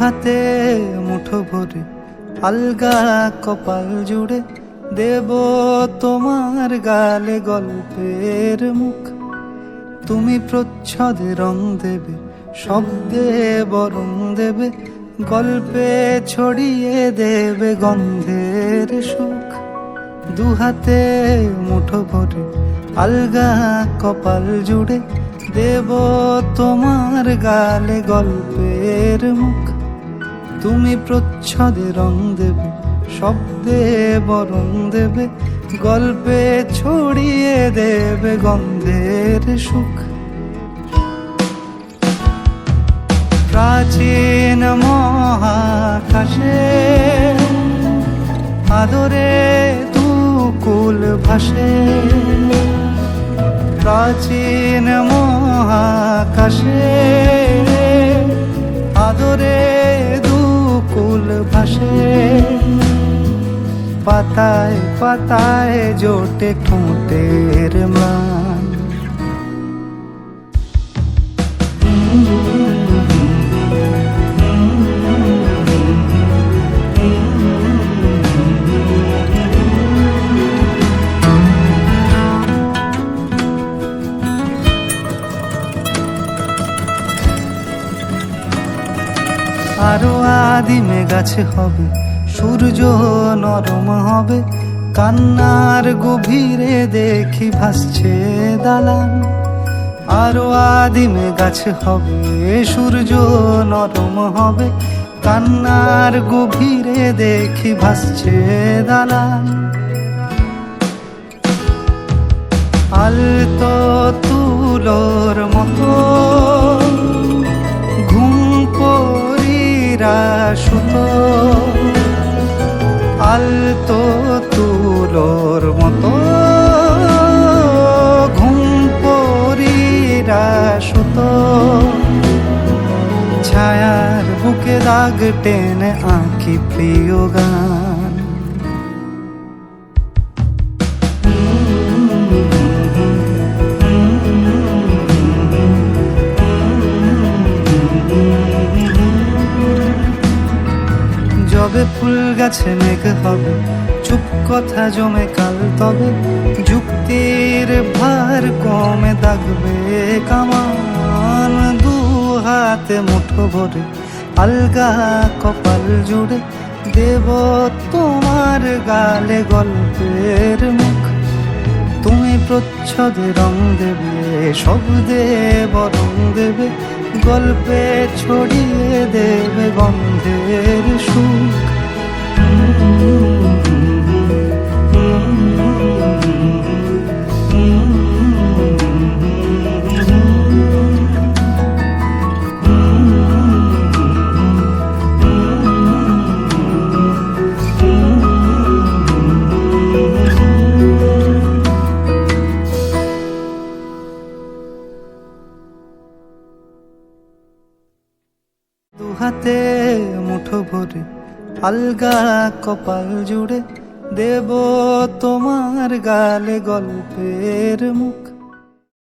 দুহাতে মুঠো ভরে আলগা কপাল জুড়ে দেব তোমার গালে গল্পের মুখ। তুমি প্রচ্ছদে রং দেবে, শব্দে বরং দেবে, গল্পে ছড়িয়ে দেবে গন্ধের সুখ। দুহাতে মুঠো ভরে আলগা কপাল জুড়ে দেব তোমার গালে গল্পের মুখ। তুমি প্রচ্ছদে রং দেবে, শব্দে বরং দেবে, গল্পে ছড়িয়ে দেবে গন্ধের সুখ। প্রাচীন মহাকাশে আদরে দুকুল ভাসে, প্রাচীন মহাকাশে আদরে দুকুল ভাসে। পাতায় পাতায় জোটে ঠোঁটের ম্লান, আরো আদিমে গাছে হবে, সূর্য নরম হবে, কান্নার গভীরে দেখি ভাসছে দালান। আরো আদিমে গাছে হবে, সূর্য নরম হবে, কান্নার গভীরে দেখি ভাসছে দালান। আলতো তুলোর মতো ঘুম পরীরা সুতো, আলতো তুলোর মতো ঘুম পরীরা সুতো। ছায়ার বুকে দাগ টেনে আঁকি প্রিয় গান। যবে ফুল গাছে মেঘ হবে, চুপ কথা জমে কাল তবে, যুক্তির ভার কমে দাগবে কামান। দু হাতে মুঠো ভরে আলগা কপাল জুড়ে দেব তোমার গালে গল্পের মুখ। তুমি প্রচ্ছদে রং দেবে, শব্দে বরং দেবে, গল্পে ছড়িয়ে দেবে গন্ধের সুখ। দুহাতে মুঠো ভরে আলগা কপাল জুড়ে দেব তোমার গালে গল্পের মুখ।